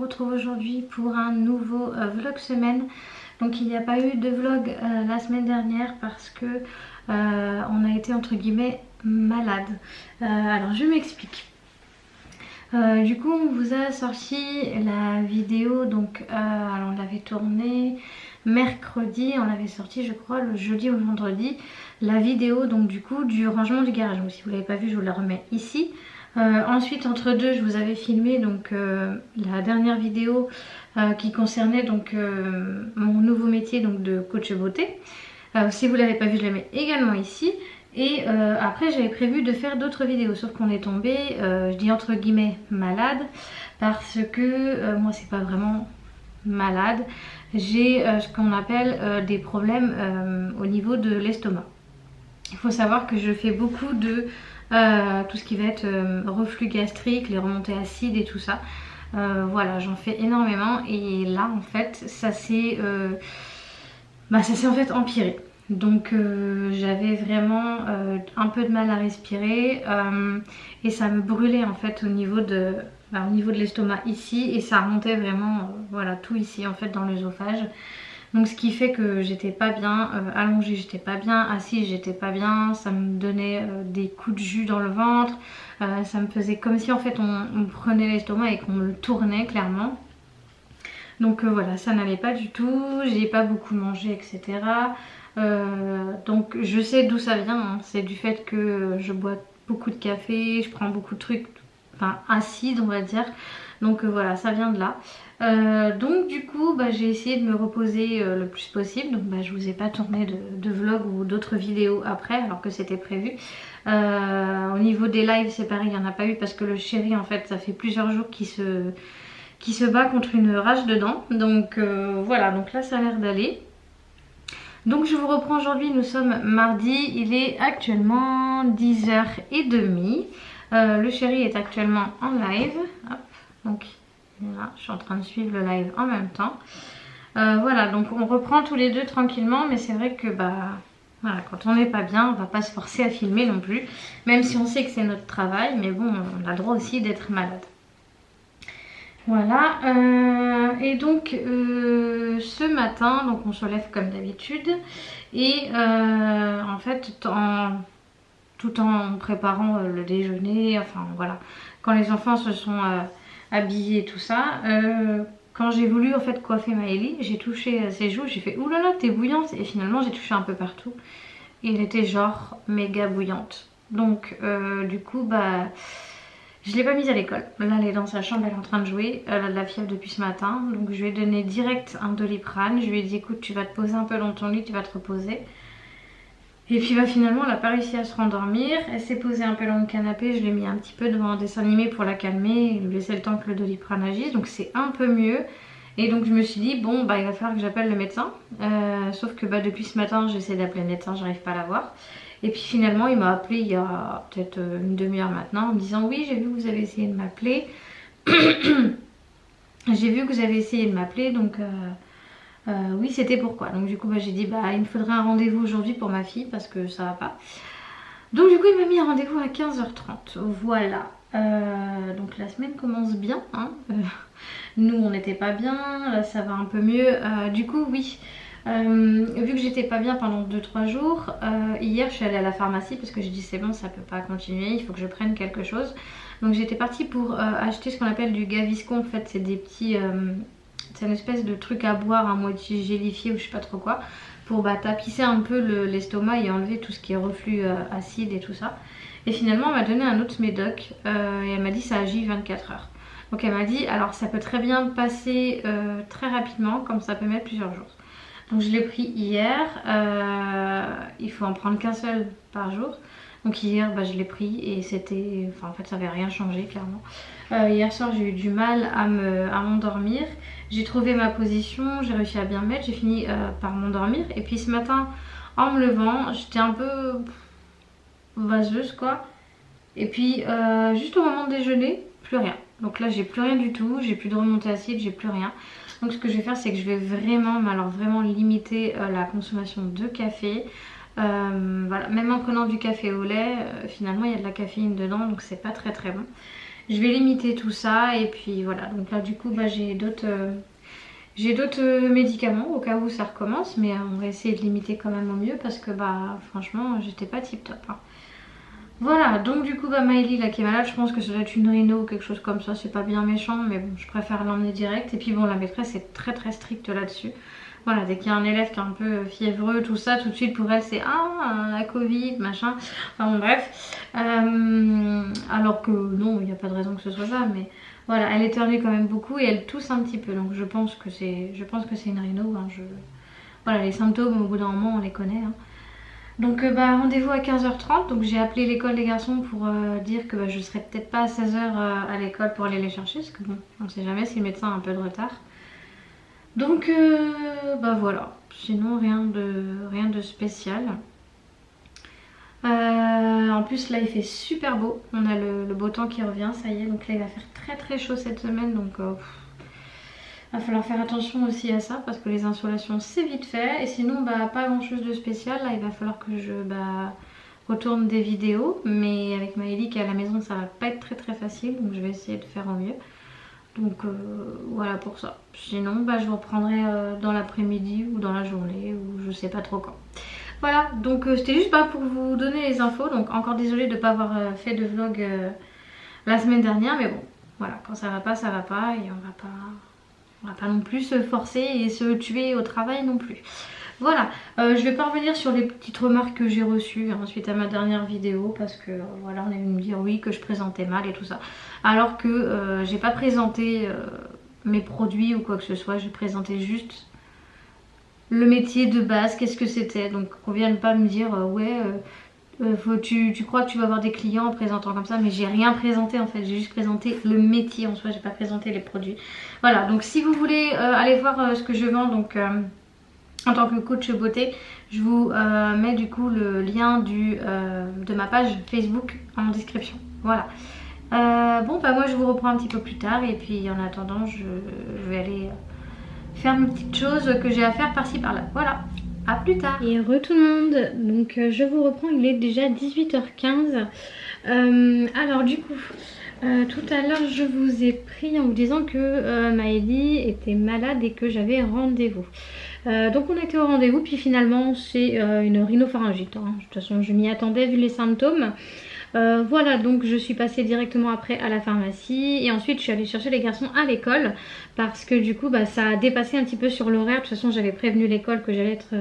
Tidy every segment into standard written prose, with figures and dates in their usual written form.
retrouve aujourd'hui pour un nouveau vlog semaine. Donc il n'y a pas eu de vlog la semaine dernière parce que on a été entre guillemets malade. Alors je m'explique. Du coup on vous a sorti la vidéo, donc alors on l'avait tournée mercredi, on l'avait sorti je crois le jeudi ou le vendredi, la vidéo donc du coup du rangement du garage. Donc si vous ne l'avez pas vu, je vous la remets ici. Ensuite entre deux je vous avais filmé donc la dernière vidéo qui concernait donc mon nouveau métier donc de coach beauté. Si vous ne l'avez pas vu, je la mets également ici. Et après j'avais prévu de faire d'autres vidéos, sauf qu'on est tombé, je dis entre guillemets malade, parce que moi c'est pas vraiment malade, j'ai ce qu'on appelle des problèmes au niveau de l'estomac. Il faut savoir que je fais beaucoup de tout ce qui va être reflux gastrique, les remontées acides et tout ça. Voilà, j'en fais énormément et là en fait ça s'est en fait empiré. Donc j'avais vraiment un peu de mal à respirer et ça me brûlait en fait au niveau de l'estomac ici, et ça remontait vraiment voilà tout ici en fait dans l'œsophage. Donc ce qui fait que j'étais pas bien allongée, j'étais pas bien assise, j'étais pas bien, ça me donnait des coups de jus dans le ventre, ça me faisait comme si en fait on prenait l'estomac et qu'on me le tournait clairement. Donc voilà, ça n'allait pas du tout, j'ai pas beaucoup mangé, etc. Donc je sais d'où ça vient, hein. C'est du fait que je bois beaucoup de café, je prends beaucoup de trucs acides on va dire. Donc voilà, ça vient de là. Donc du coup j'ai essayé de me reposer le plus possible. Donc je vous ai pas tourné de vlog ou d'autres vidéos après alors que c'était prévu. Au niveau des lives c'est pareil, il n'y en a pas eu parce que le chéri en fait ça fait plusieurs jours qu'il se bat contre une rage de dents. Donc voilà, donc là ça a l'air d'aller. Donc je vous reprends aujourd'hui, nous sommes mardi, il est actuellement 10h30. Le chéri est actuellement en live. Hop, donc là, je suis en train de suivre le live en même temps. Voilà, donc on reprend tous les deux tranquillement, mais c'est vrai que voilà, quand on n'est pas bien, on va pas se forcer à filmer non plus. Même si on sait que c'est notre travail, mais bon, on a le droit aussi d'être malade. Voilà, et donc ce matin, donc on se lève comme d'habitude et en fait tout en préparant le déjeuner, enfin voilà, quand les enfants se sont habillés et tout ça, quand j'ai voulu en fait coiffer Maëlie, j'ai touché ses joues, j'ai fait oulala t'es bouillante, et finalement j'ai touché un peu partout et elle était genre méga bouillante. Donc du coup je l'ai pas mise à l'école. Là, elle est dans sa chambre, elle est en train de jouer. Elle a de la fièvre depuis ce matin. Donc, je lui ai donné direct un Doliprane. Je lui ai dit, écoute, tu vas te poser un peu dans ton lit, tu vas te reposer. Et puis, finalement, elle n'a pas réussi à se rendormir. Elle s'est posée un peu dans le canapé. Je l'ai mis un petit peu devant un dessin animé pour la calmer et lui laisser le temps que le Doliprane agisse. Donc, c'est un peu mieux. Et donc, je me suis dit, bon, il va falloir que j'appelle le médecin. Sauf que depuis ce matin, j'essaie d'appeler le médecin, j'arrive pas à l'avoir. Et puis finalement il m'a appelé il y a peut-être une demi-heure maintenant en me disant oui j'ai vu que vous avez essayé de m'appeler. J'ai vu que vous avez essayé de m'appeler donc oui c'était pourquoi. Donc du coup j'ai dit il me faudrait un rendez-vous aujourd'hui pour ma fille parce que ça va pas. Donc du coup il m'a mis un rendez-vous à 15h30. Voilà. Donc la semaine commence bien hein. Nous on n'était pas bien, là ça va un peu mieux. Du coup oui. Vu que j'étais pas bien pendant 2-3 jours, hier je suis allée à la pharmacie parce que j'ai dit c'est bon ça peut pas continuer, il faut que je prenne quelque chose. Donc j'étais partie pour acheter ce qu'on appelle du Gaviscon. En fait c'est des petits, c'est une espèce de truc à boire à moitié gélifié ou je sais pas trop quoi, pour tapisser un peu l'estomac et enlever tout ce qui est reflux acide et tout ça. Et finalement elle m'a donné un autre médoc et elle m'a dit ça agit 24 heures. Donc elle m'a dit alors ça peut très bien passer très rapidement comme ça peut mettre plusieurs jours. Donc je l'ai pris hier, il faut en prendre qu'un seul par jour. Donc hier je l'ai pris et c'était, en fait ça n'avait rien changé clairement. Hier soir j'ai eu du mal à m'endormir. J'ai trouvé ma position, j'ai réussi à bien mettre, j'ai fini par m'endormir. Et puis ce matin en me levant j'étais un peu vaseuse quoi. Et puis juste au moment de déjeuner, plus rien. Donc là j'ai plus rien du tout, j'ai plus de remontée acide, j'ai plus rien. Donc ce que je vais faire c'est que je vais vraiment, mais alors vraiment limiter la consommation de café. Voilà, même en prenant du café au lait, finalement il y a de la caféine dedans donc c'est pas très très bon. je vais limiter tout ça et puis voilà. Donc là du coup bah, j'ai d'autres médicaments au cas où ça recommence, mais on va essayer de limiter quand même au mieux parce que bah franchement j'étais pas tip top hein. Voilà, donc du coup bah Maëlie là qui est malade, je pense que ça doit être une rhino ou quelque chose comme ça, c'est pas bien méchant mais bon je préfère l'emmener direct. Et puis bon la maîtresse est très très stricte là-dessus. Voilà, dès qu'il y a un élève qui est un peu fiévreux, tout ça, tout de suite pour elle c'est ah la Covid, machin, enfin bon bref. Alors que non, il n'y a pas de raison que ce soit ça, mais voilà, elle éternue quand même beaucoup et elle tousse un petit peu, donc je pense que c'est une rhino. Hein, voilà, les symptômes au bout d'un moment on les connaît. Hein. Donc bah, rendez-vous à 15h30, donc j'ai appelé l'école des garçons pour dire que bah, je serai peut-être pas à 16h à l'école pour aller les chercher, parce que bon, on ne sait jamais si le médecin a un peu de retard. Donc bah voilà, sinon rien de spécial. En plus là il fait super beau, on a le beau temps qui revient, ça y est, donc là il va faire très très chaud cette semaine, donc va falloir faire attention aussi à ça parce que les insolations c'est vite fait. Et sinon bah pas grand chose de spécial, là il va falloir que je retourne des vidéos, mais avec Maëlie qui est à la maison ça va pas être très très facile, donc je vais essayer de faire au mieux. Donc voilà pour ça. Sinon bah, je vous reprendrai dans l'après-midi ou dans la journée ou je sais pas trop quand. Voilà, donc c'était juste pour vous donner les infos. Donc encore désolée de ne pas avoir fait de vlog la semaine dernière, mais bon, voilà, quand ça va pas et on va pas non plus se forcer et se tuer au travail non plus. Voilà, je vais pas revenir sur les petites remarques que j'ai reçues hein, suite à ma dernière vidéo parce que voilà, on est venu me dire oui que je présentais mal et tout ça. Alors que j'ai pas présenté mes produits ou quoi que ce soit, j'ai présenté juste le métier de base, qu'est-ce que c'était. Donc qu'on vienne pas me dire ouais tu crois que tu vas avoir des clients en présentant comme ça, mais j'ai rien présenté en fait, j'ai juste présenté le métier en soi, j'ai pas présenté les produits. Voilà, donc si vous voulez aller voir ce que je vends donc en tant que coach beauté, je vous mets du coup le lien de ma page Facebook en description. Voilà. Bon bah moi je vous reprends un petit peu plus tard et puis en attendant je vais aller faire mes petites choses que j'ai à faire par-ci par-là. Voilà, à plus tard. Et tout le monde, donc je vous reprends, il est déjà 18h15. Alors du coup, tout à l'heure je vous ai pris en vous disant que Maëlie était malade et que j'avais rendez-vous. Donc on était au rendez-vous, puis finalement c'est une rhinopharyngite. Hein. De toute façon je m'y attendais vu les symptômes. Voilà, donc je suis passée directement après à la pharmacie et ensuite je suis allée chercher les garçons à l'école parce que du coup bah, ça a dépassé un petit peu sur l'horaire. De toute façon j'avais prévenu l'école que j'allais être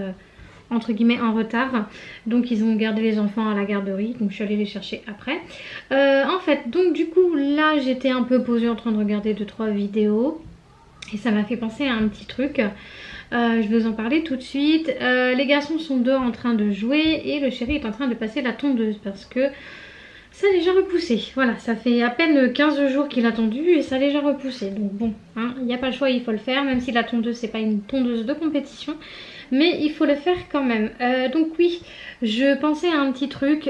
entre guillemets en retard, donc ils ont gardé les enfants à la garderie, donc je suis allée les chercher après. En fait, donc du coup là j'étais un peu posée en train de regarder 2-3 vidéos et ça m'a fait penser à un petit truc. Je vais vous en parler tout de suite. Les garçons sont dehors en train de jouer et le chéri est en train de passer la tondeuse parce que ça a déjà repoussé. Voilà, ça fait à peine 15 jours qu'il a tondu et ça a déjà repoussé. Donc bon, hein, il n'y a pas le choix, il faut le faire. Même si la tondeuse, c'est pas une tondeuse de compétition. Mais il faut le faire quand même. Donc oui, je pensais à un petit truc.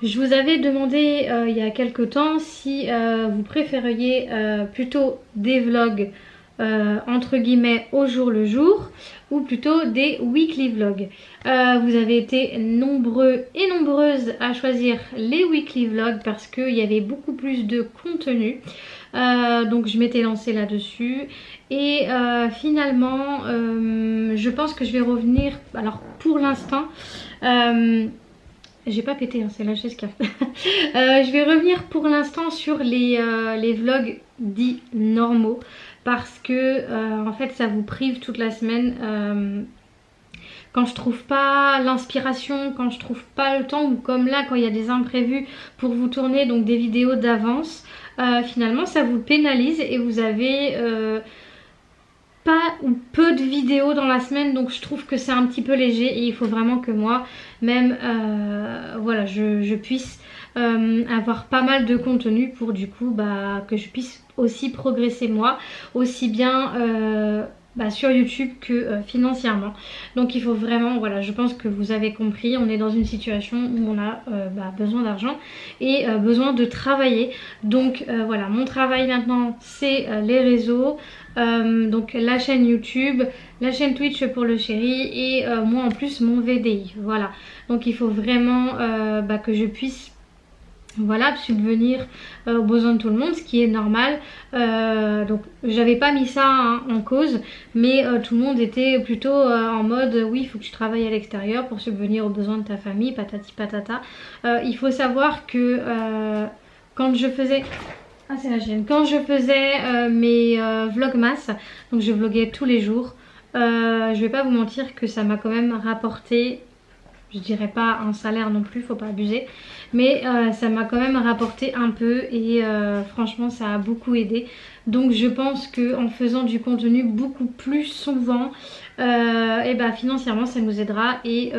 Je vous avais demandé il y a quelques temps si vous préfériez plutôt des vlogs entre guillemets au jour le jour ou plutôt des weekly vlogs. Vous avez été nombreux et nombreuses à choisir les weekly vlogs parce qu'il y avait beaucoup plus de contenu. Donc je m'étais lancée là-dessus et finalement je pense que je vais revenir, alors pour l'instant j'ai pas pété, hein, c'est la chaise qui a... je vais revenir pour l'instant sur les vlogs dits normaux parce que en fait ça vous prive toute la semaine quand je trouve pas l'inspiration, quand je trouve pas le temps ou comme là quand il y a des imprévus pour vous tourner donc des vidéos d'avance, finalement ça vous pénalise et vous avez pas ou peu de vidéos dans la semaine, donc je trouve que c'est un petit peu léger et il faut vraiment que moi même voilà je puisse avoir pas mal de contenu pour du coup que je puisse aussi progresser moi aussi bien sur YouTube que financièrement. Donc il faut vraiment, voilà, je pense que vous avez compris, on est dans une situation où on a besoin d'argent et besoin de travailler. Donc voilà, mon travail maintenant c'est les réseaux, donc la chaîne YouTube, la chaîne Twitch pour le chéri et moi en plus mon VDI. Voilà, donc il faut vraiment que je puisse voilà, subvenir aux besoins de tout le monde, ce qui est normal. Donc j'avais pas mis ça hein, en cause, mais tout le monde était plutôt en mode oui, il faut que tu travailles à l'extérieur pour subvenir aux besoins de ta famille, patati patata. Il faut savoir que quand je faisais... Ah c'est la chienne. Quand je faisais mes vlogmas, donc je vloguais tous les jours, je vais pas vous mentir que ça m'a quand même rapporté... Je dirais pas un salaire non plus, faut pas abuser. Mais ça m'a quand même rapporté un peu et franchement ça a beaucoup aidé. Donc je pense qu'en faisant du contenu beaucoup plus souvent, et bah, financièrement ça nous aidera et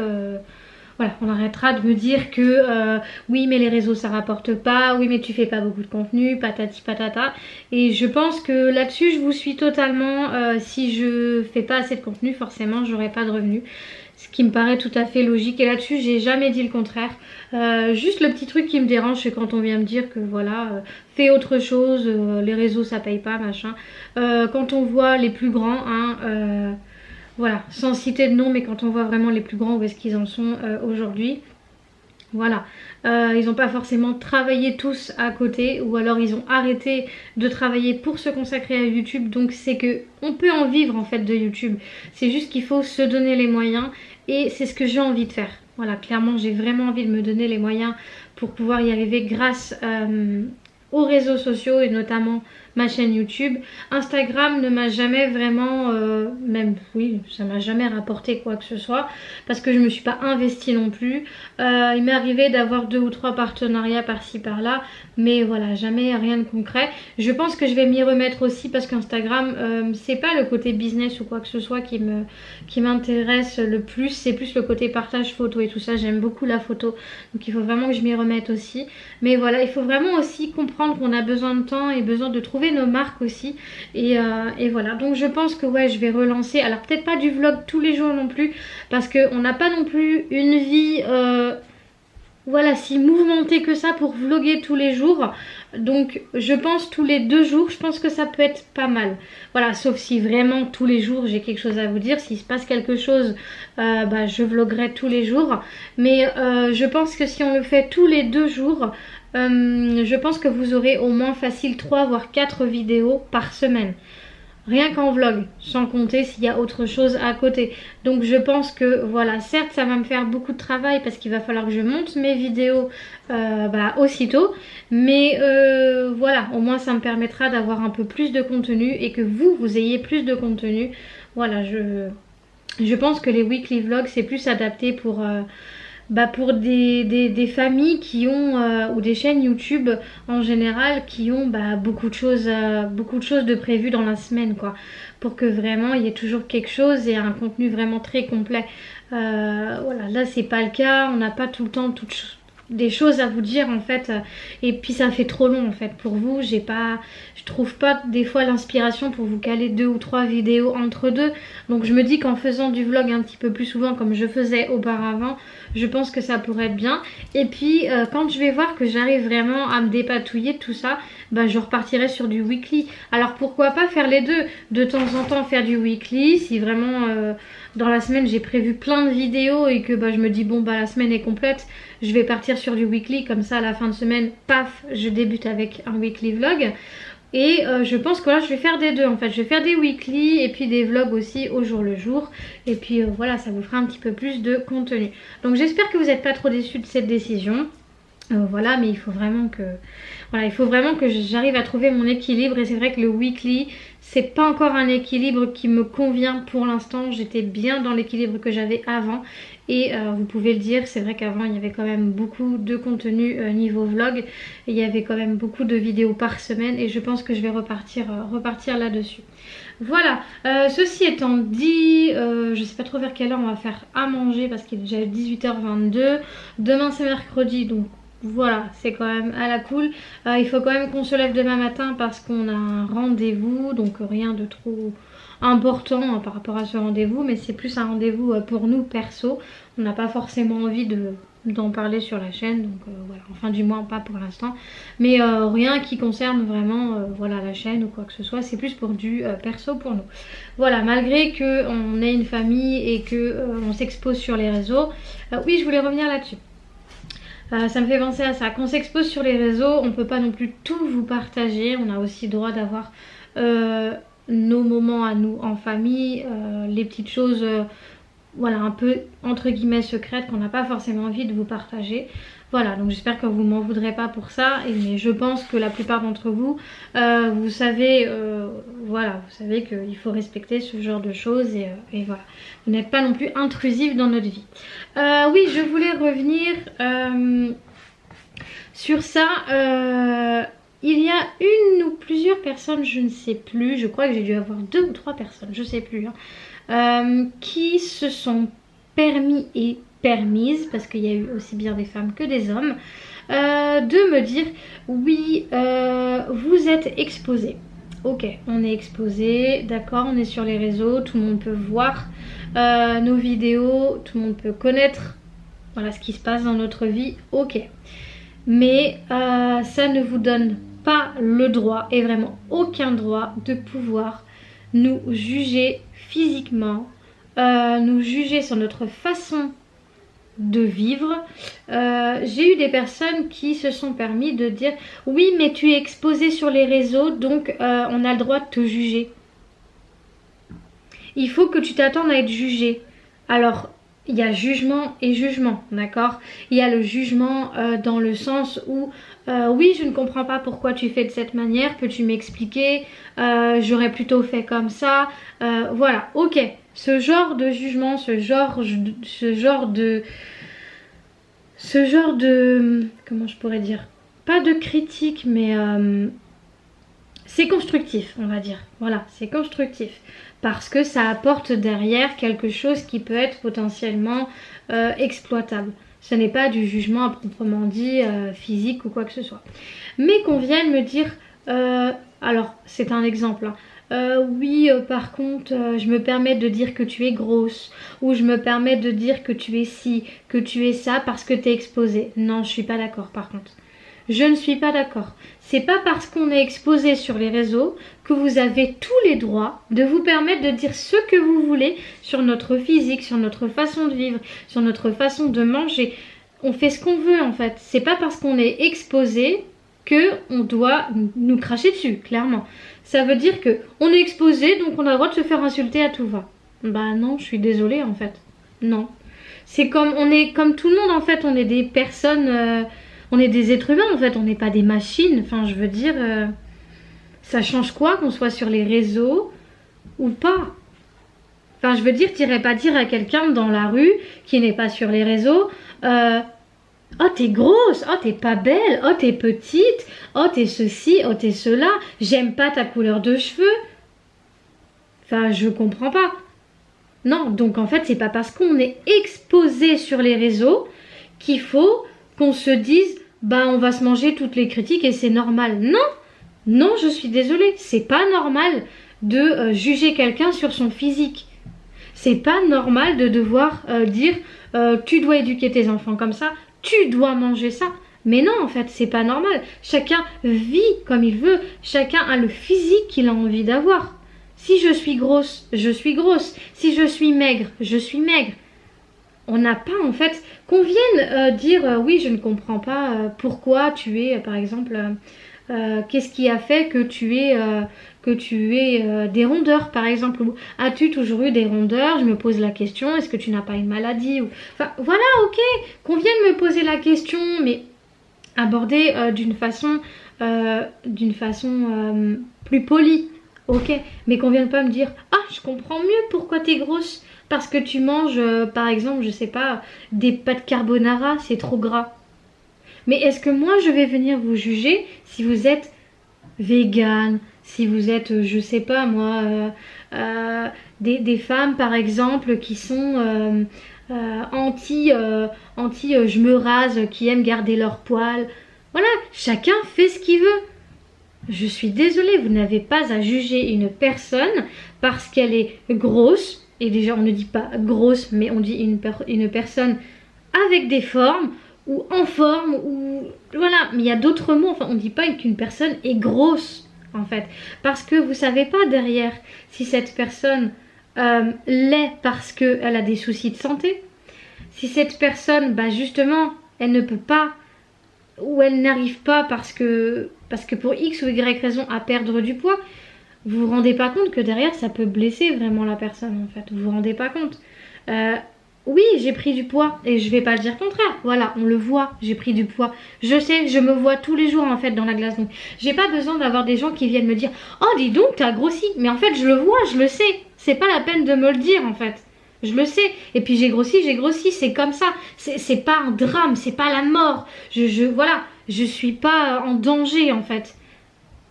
voilà, on arrêtera de me dire que oui mais les réseaux ça rapporte pas, oui mais tu fais pas beaucoup de contenu, patati patata. Et je pense que là-dessus je vous suis totalement, si je fais pas assez de contenu forcément j'aurai pas de revenus. Ce qui me paraît tout à fait logique et là-dessus j'ai jamais dit le contraire. Juste le petit truc qui me dérange c'est quand on vient me dire que voilà, fais autre chose, les réseaux ça paye pas machin. Quand on voit les plus grands, hein, voilà, sans citer de nom mais quand on voit vraiment les plus grands où est-ce qu'ils en sont aujourd'hui. Voilà, ils n'ont pas forcément travaillé tous à côté ou alors ils ont arrêté de travailler pour se consacrer à YouTube. Donc c'est que on peut en vivre en fait de YouTube. C'est juste qu'il faut se donner les moyens et c'est ce que j'ai envie de faire. Voilà, clairement j'ai vraiment envie de me donner les moyens pour pouvoir y arriver grâce aux réseaux sociaux et notamment ma chaîne YouTube. Instagram ne m'a jamais vraiment, même oui, ça m'a jamais rapporté quoi que ce soit parce que je me suis pas investie non plus. Il m'est arrivé d'avoir 2 ou 3 partenariats par-ci par-là, mais voilà, jamais rien de concret. Je pense que je vais m'y remettre aussi parce qu'Instagram, c'est pas le côté business ou quoi que ce soit qui m'intéresse le plus, c'est plus le côté partage photo et tout ça. J'aime beaucoup la photo, donc il faut vraiment que je m'y remette aussi. Mais voilà, il faut vraiment aussi comprendre qu'on a besoin de temps et besoin de trouver nos marques aussi et voilà, donc je pense que ouais je vais relancer, alors peut-être pas du vlog tous les jours non plus parce qu'on n'a pas non plus une vie voilà si mouvementée que ça pour vlogger tous les jours, donc je pense tous les 2 jours je pense que ça peut être pas mal, voilà, sauf si vraiment tous les jours j'ai quelque chose à vous dire, s'il se passe quelque chose bah, je vloggerai tous les jours, mais je pense que si on le fait tous les 2 jours je pense que vous aurez au moins facile 3 voire 4 vidéos par semaine. Rien qu'en vlog, sans compter s'il y a autre chose à côté. Donc je pense que voilà, certes ça va me faire beaucoup de travail parce qu'il va falloir que je monte mes vidéos bah, aussitôt. Mais voilà, au moins ça me permettra d'avoir un peu plus de contenu et que vous ayez plus de contenu. Voilà, je pense que les weekly vlogs c'est plus adapté pour... bah pour des familles qui ont ou des chaînes YouTube en général qui ont bah, beaucoup de choses de prévues dans la semaine quoi, pour que vraiment il y ait toujours quelque chose et un contenu vraiment très complet. Voilà, là c'est pas le cas, on n'a pas tout le temps des choses à vous dire en fait et puis ça fait trop long en fait pour vous. Je trouve pas des fois l'inspiration pour vous caler 2 ou 3 vidéos entre deux, donc je me dis qu'en faisant du vlog un petit peu plus souvent comme je faisais auparavant, je pense que ça pourrait être bien. Et puis quand je vais voir que j'arrive vraiment à me dépatouiller de tout ça, bah, je repartirai sur du weekly. Alors pourquoi pas faire les deux, de temps en temps faire du weekly si vraiment dans la semaine j'ai prévu plein de vidéos et que bah, je me dis bon bah la semaine est complète, je vais partir sur du weekly, comme ça à la fin de semaine, paf, je débute avec un weekly vlog. Et je pense que là je vais faire des deux en fait, je vais faire des weekly et puis des vlogs aussi au jour le jour. Et puis voilà, ça vous fera un petit peu plus de contenu. Donc j'espère que vous n'êtes pas trop déçus de cette décision. Voilà, mais il faut vraiment que j'arrive à trouver mon équilibre. Et c'est vrai que le weekly, c'est pas encore un équilibre qui me convient pour l'instant. J'étais bien dans l'équilibre que j'avais avant. Et vous pouvez le dire, c'est vrai qu'avant il y avait quand même beaucoup de contenu niveau vlog. Et il y avait quand même beaucoup de vidéos par semaine. Et je pense que je vais repartir là-dessus. Voilà, ceci étant dit, je sais pas trop vers quelle heure on va faire à manger parce qu'il est déjà 18h22. Demain c'est mercredi, donc voilà, c'est quand même à la cool. Il faut quand même qu'on se lève demain matin parce qu'on a un rendez-vous, donc rien de trop important par rapport à ce rendez-vous, mais c'est plus un rendez-vous pour nous perso. On n'a pas forcément envie d'en parler sur la chaîne, donc voilà, enfin du moins pas pour l'instant, mais rien qui concerne vraiment voilà, la chaîne ou quoi que ce soit, c'est plus pour du perso pour nous. Voilà, malgré qu'on ait une famille et qu'on s'expose sur les réseaux. Oui, je voulais revenir là-dessus. Ça me fait penser à ça. Quand on s'expose sur les réseaux, on peut pas non plus tout vous partager. On a aussi le droit d'avoir nos moments à nous en famille, les petites choses voilà, un peu entre guillemets secrètes qu'on n'a pas forcément envie de vous partager. Voilà, donc j'espère que vous m'en voudrez pas pour ça, mais je pense que la plupart d'entre vous, vous savez, voilà, vous savez qu'il faut respecter ce genre de choses et voilà, vous n'êtes pas non plus intrusif dans notre vie. Oui, je voulais revenir sur ça. Il y a une ou plusieurs personnes, je ne sais plus, je crois que j'ai dû avoir 2 ou 3 personnes, je sais plus, qui se sont permis et permises, parce qu'il y a eu aussi bien des femmes que des hommes, de me dire oui, vous êtes exposé. Ok, on est exposé, d'accord, on est sur les réseaux, tout le monde peut voir nos vidéos, tout le monde peut connaître voilà, ce qui se passe dans notre vie, ok. Mais ça ne vous donne pas le droit, et vraiment aucun droit, de pouvoir nous juger physiquement, nous juger sur notre façon de vivre. J'ai eu des personnes qui se sont permis de dire oui mais tu es exposé sur les réseaux donc on a le droit de te juger. Il faut que tu t'attendes à être jugé. Alors il y a jugement et jugement, d'accord? Il y a le jugement dans le sens où oui je ne comprends pas pourquoi tu fais de cette manière, peux-tu m'expliquer? J'aurais plutôt fait comme ça. Voilà, ok. Ce genre de jugement, ce genre de comment je pourrais dire, pas de critique mais c'est constructif on va dire, voilà c'est constructif parce que ça apporte derrière quelque chose qui peut être potentiellement exploitable. Ce n'est pas du jugement à proprement dit physique ou quoi que ce soit, mais qu'on vienne me dire alors c'est un exemple hein. Oui par contre je me permets de dire que tu es grosse, ou je me permets de dire que tu es ci, que tu es ça parce que tu es exposée. Non, je suis pas d'accord par contre. Je ne suis pas d'accord. C'est pas parce qu'on est exposé sur les réseaux que vous avez tous les droits de vous permettre de dire ce que vous voulez sur notre physique, sur notre façon de vivre, sur notre façon de manger. On fait ce qu'on veut en fait. C'est pas parce qu'on est exposé que on doit nous cracher dessus, clairement. Ça veut dire que on est exposé, donc on a le droit de se faire insulter à tout va. Bah non, je suis désolée en fait. Non. C'est comme, on est comme tout le monde en fait, on est des personnes, on est des êtres humains en fait, on n'est pas des machines. Enfin, je veux dire, ça change quoi qu'on soit sur les réseaux ou pas? Enfin, je veux dire, t'irais pas dire à quelqu'un dans la rue qui n'est pas sur les réseaux, oh t'es grosse, oh t'es pas belle, oh t'es petite, oh t'es ceci, oh t'es cela, j'aime pas ta couleur de cheveux. Enfin je comprends pas. Non, donc en fait c'est pas parce qu'on est exposé sur les réseaux qu'il faut qu'on se dise bah on va se manger toutes les critiques et c'est normal. Non, non je suis désolée, c'est pas normal de juger quelqu'un sur son physique. C'est pas normal de devoir dire tu dois éduquer tes enfants comme ça, tu dois manger ça. Mais non, en fait, c'est pas normal. Chacun vit comme il veut. Chacun a le physique qu'il a envie d'avoir. Si je suis grosse, je suis grosse. Si je suis maigre, je suis maigre. On n'a pas, en fait, qu'on vienne dire oui, je ne comprends pas pourquoi tu es, par exemple, qu'est-ce qui a fait que tu es des rondeurs par exemple, ou as-tu toujours eu des rondeurs? Je me pose la question, est-ce que tu n'as pas une maladie ou... Enfin voilà, ok, qu'on vienne me poser la question, mais abordée d'une façon plus polie, ok, mais qu'on vienne pas me dire ah je comprends mieux pourquoi t'es grosse parce que tu manges par exemple, je sais pas, des pâtes carbonara, c'est trop gras. Mais est-ce que moi je vais venir vous juger si vous êtes vegan, si vous êtes, je sais pas moi, des femmes par exemple qui sont anti je me rase, qui aiment garder leur poil. Voilà, chacun fait ce qu'il veut. Je suis désolée, vous n'avez pas à juger une personne parce qu'elle est grosse. Et déjà on ne dit pas grosse, mais on dit une personne avec des formes ou en forme, ou voilà, mais il y a d'autres mots. Enfin on ne dit pas qu'une personne est grosse en fait, parce que vous savez pas derrière si cette personne l'est parce qu'elle a des soucis de santé, si cette personne bah justement elle ne peut pas, ou elle n'arrive pas parce que pour X ou Y raison à perdre du poids, vous vous rendez pas compte que derrière ça peut blesser vraiment la personne en fait. Vous vous rendez pas compte. Oui, j'ai pris du poids et je vais pas dire le contraire. Voilà, on le voit, j'ai pris du poids. Je sais, je me vois tous les jours en fait dans la glace. Donc, j'ai pas besoin d'avoir des gens qui viennent me dire "Oh, dis donc, t'as grossi." Mais en fait, je le vois, je le sais. C'est pas la peine de me le dire en fait. Je le sais. Et puis j'ai grossi, c'est comme ça. C'est pas un drame, c'est pas la mort. Voilà, je suis pas en danger en fait.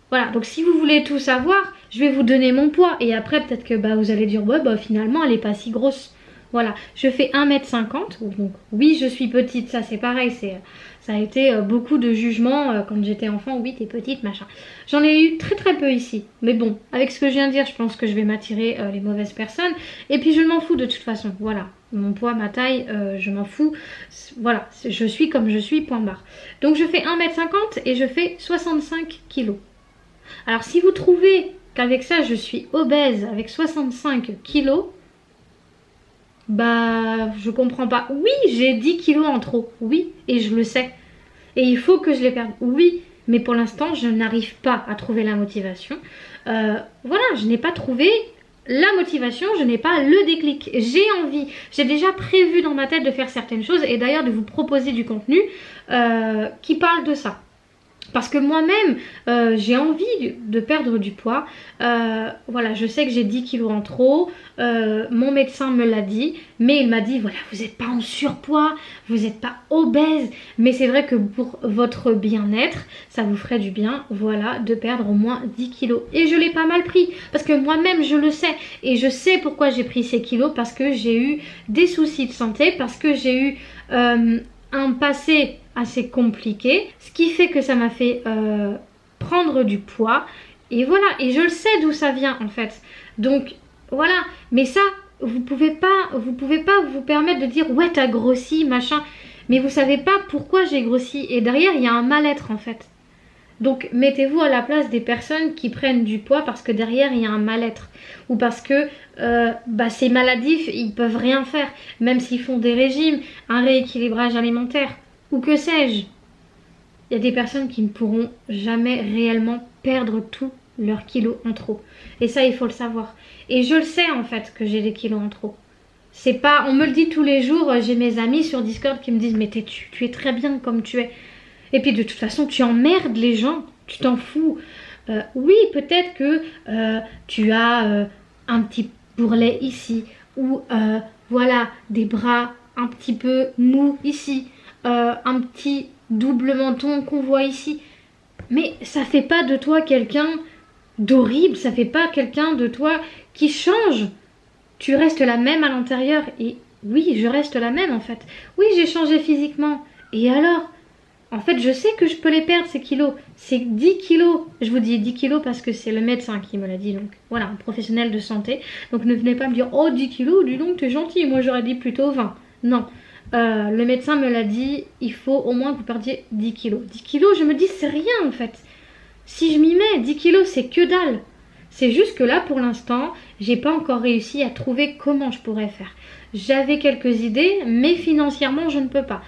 Voilà, donc si vous voulez tout savoir, je vais vous donner mon poids. Et après, peut-être que vous allez dire, ouais, finalement, elle est pas si grosse. Voilà, je fais 1m50. Donc oui, je suis petite, ça c'est pareil. Ça a été beaucoup de jugements quand j'étais enfant. Oui, t'es petite, machin. J'en ai eu très très peu ici. Mais bon, avec ce que je viens de dire, je pense que je vais m'attirer les mauvaises personnes. Et puis je m'en fous de toute façon. Voilà, mon poids, ma taille, je m'en fous. Voilà, je suis comme je suis, point barre. Donc je fais 1m50 et je fais 65 kilos. Alors si vous trouvez qu'avec ça je suis obèse avec 65 kilos, je comprends pas. Oui, j'ai 10 kilos en trop, oui, et je le sais. Et il faut que je les perde, oui, mais pour l'instant je n'arrive pas à trouver la motivation. Voilà, je n'ai pas trouvé la motivation, je n'ai pas le déclic. J'ai envie, j'ai déjà prévu dans ma tête de faire certaines choses et d'ailleurs de vous proposer du contenu qui parle de ça. Parce que moi-même, j'ai envie de perdre du poids. Voilà, je sais que j'ai 10 kilos en trop. Mon médecin me l'a dit. Mais il m'a dit, voilà, vous n'êtes pas en surpoids, vous n'êtes pas obèse. Mais c'est vrai que pour votre bien-être, ça vous ferait du bien, voilà, de perdre au moins 10 kilos. Et je l'ai pas mal pris. Parce que moi-même, je le sais. Et je sais pourquoi j'ai pris ces kilos. Parce que j'ai eu des soucis de santé. Parce que j'ai eu un passé assez compliqué, ce qui fait que ça m'a fait prendre du poids et voilà, et je le sais d'où ça vient en fait, donc voilà, mais ça vous pouvez pas vous permettre de dire ouais t'as grossi machin, mais vous savez pas pourquoi j'ai grossi et derrière il y a un mal-être en fait. Donc mettez-vous à la place des personnes qui prennent du poids parce que derrière il y a un mal-être ou parce que c'est maladif, ils peuvent rien faire, même s'ils font des régimes, un rééquilibrage alimentaire ou que sais-je. Il y a des personnes qui ne pourront jamais réellement perdre tous leurs kilos en trop. Et ça, il faut le savoir. Et je le sais en fait que j'ai des kilos en trop. C'est pas, on me le dit tous les jours, j'ai mes amis sur Discord qui me disent mais tu es très bien comme tu es. Et puis de toute façon, tu emmerdes les gens, tu t'en fous. Oui, peut-être que tu as un petit bourrelet ici ou voilà, des bras un petit peu mous ici. Un petit double menton qu'on voit ici. Mais ça fait pas de toi quelqu'un d'horrible, ça fait pas quelqu'un de toi qui change. Tu restes la même à l'intérieur et oui, je reste la même en fait. Oui, j'ai changé physiquement. Et alors? En fait, je sais que je peux les perdre ces kilos. C'est 10 kilos. Je vous dis 10 kilos parce que c'est le médecin qui me l'a dit. Donc voilà, un professionnel de santé. Donc ne venez pas me dire oh 10 kilos, dis donc t'es gentil. Moi j'aurais dit plutôt 20. Non. Le médecin me l'a dit, il faut au moins que vous perdiez 10 kilos. 10 kilos, je me dis, c'est rien en fait. Si je m'y mets, 10 kilos, c'est que dalle. C'est juste que là, pour l'instant, j'ai pas encore réussi à trouver comment je pourrais faire. J'avais quelques idées, mais financièrement, je ne peux pas.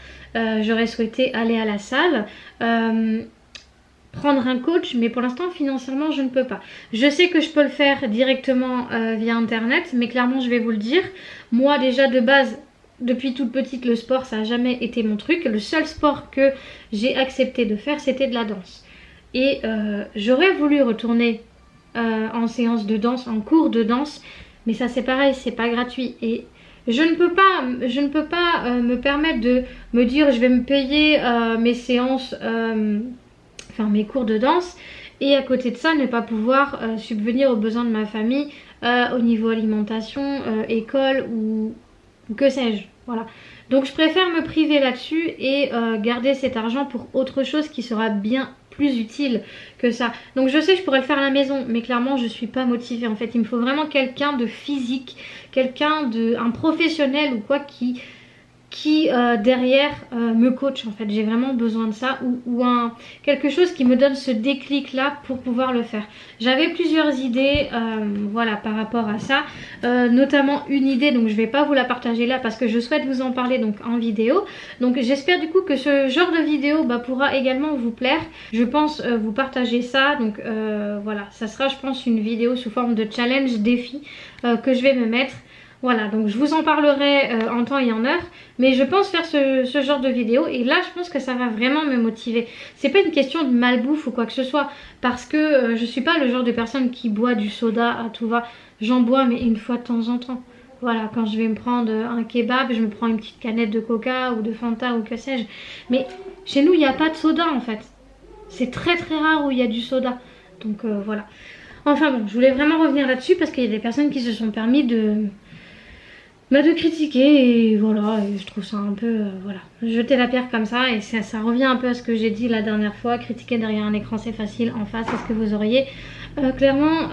J'aurais souhaité aller à la salle, prendre un coach, mais pour l'instant, financièrement, je ne peux pas. Je sais que je peux le faire directement via Internet, mais clairement, je vais vous le dire. Moi, déjà, de base, depuis toute petite, le sport, ça n'a jamais été mon truc. Le seul sport que j'ai accepté de faire, c'était de la danse. Et j'aurais voulu retourner en séance de danse, en cours de danse, mais ça c'est pareil, c'est pas gratuit. Et je ne peux pas me permettre de me dire je vais me payer mes séances, mes cours de danse, et à côté de ça ne pas pouvoir subvenir aux besoins de ma famille au niveau alimentation, école ou que sais-je, voilà. Donc je préfère me priver là-dessus et garder cet argent pour autre chose qui sera bien plus utile que ça. Donc je sais je pourrais le faire à la maison, mais clairement je suis pas motivée en fait. Il me faut vraiment quelqu'un de physique, un professionnel ou quoi qui qui derrière me coach en fait. J'ai vraiment besoin de ça ou quelque chose qui me donne ce déclic là pour pouvoir le faire. J'avais plusieurs idées voilà par rapport à ça, notamment une idée, donc je vais pas vous la partager là parce que je souhaite vous en parler donc en vidéo. Donc j'espère du coup que ce genre de vidéo pourra également vous plaire. Je pense vous partager ça, donc voilà, ça sera je pense une vidéo sous forme de challenge, défi que je vais me mettre. Voilà, donc je vous en parlerai en temps et en heure, mais je pense faire ce genre de vidéo et là je pense que ça va vraiment me motiver. C'est pas une question de malbouffe ou quoi que ce soit, parce que je suis pas le genre de personne qui boit du soda à tout va. J'en bois mais une fois de temps en temps. Voilà, quand je vais me prendre un kebab, je me prends une petite canette de coca ou de Fanta ou que sais-je. Mais chez nous il n'y a pas de soda en fait. C'est très très rare où il y a du soda. Donc voilà. Enfin bon, je voulais vraiment revenir là-dessus parce qu'il y a des personnes qui se sont permis de critiquer et voilà, et je trouve ça un peu voilà, jeter la pierre comme ça et ça revient un peu à ce que j'ai dit la dernière fois. Critiquer derrière un écran c'est facile, en face est-ce que vous auriez clairement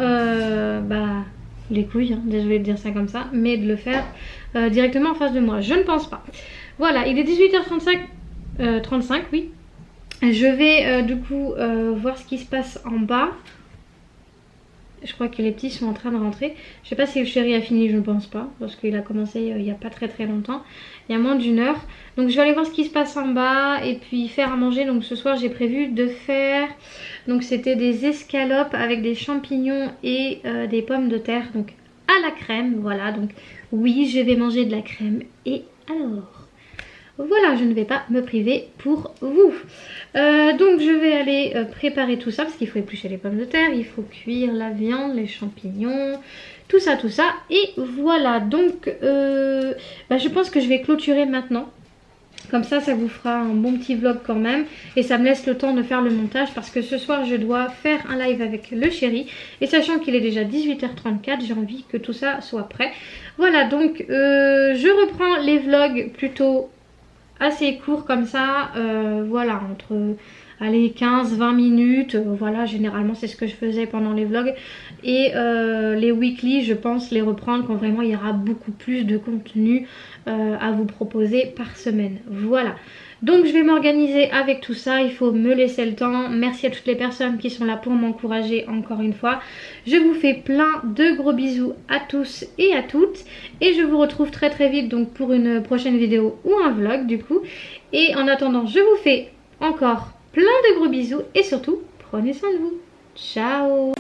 les couilles, hein, désolé de dire ça comme ça, mais de le faire directement en face de moi, je ne pense pas. Voilà, il est 18h35 35 oui. Je vais du coup voir ce qui se passe en bas. Je crois que les petits sont en train de rentrer. Je sais pas si le chéri a fini, je ne pense pas. Parce qu'il a commencé il n'y a pas très longtemps. Il y a moins d'une heure. Donc je vais aller voir ce qui se passe en bas. Et puis faire à manger. Donc ce soir j'ai prévu de faire... Donc c'était des escalopes avec des champignons et des pommes de terre. Donc à la crème. Voilà, donc oui je vais manger de la crème. Et alors... Voilà, je ne vais pas me priver pour vous. Donc je vais aller préparer tout ça parce qu'il faut éplucher les pommes de terre, il faut cuire la viande, les champignons, tout ça. Et voilà, donc je pense que je vais clôturer maintenant. Comme ça vous fera un bon petit vlog quand même. Et ça me laisse le temps de faire le montage parce que ce soir je dois faire un live avec le chéri. Et sachant qu'il est déjà 18h34, j'ai envie que tout ça soit prêt. Voilà, donc je reprends les vlogs plutôt... assez court comme ça, voilà, entre allez 15-20 minutes, voilà, généralement c'est ce que je faisais pendant les vlogs. Et les weekly je pense les reprendre quand vraiment il y aura beaucoup plus de contenu à vous proposer par semaine. Voilà, donc je vais m'organiser avec tout ça, il faut me laisser le temps. Merci à toutes les personnes qui sont là pour m'encourager encore une fois. Je vous fais plein de gros bisous à tous et à toutes. Et je vous retrouve très vite donc pour une prochaine vidéo ou un vlog du coup. Et en attendant, je vous fais encore plein de gros bisous et surtout, prenez soin de vous. Ciao!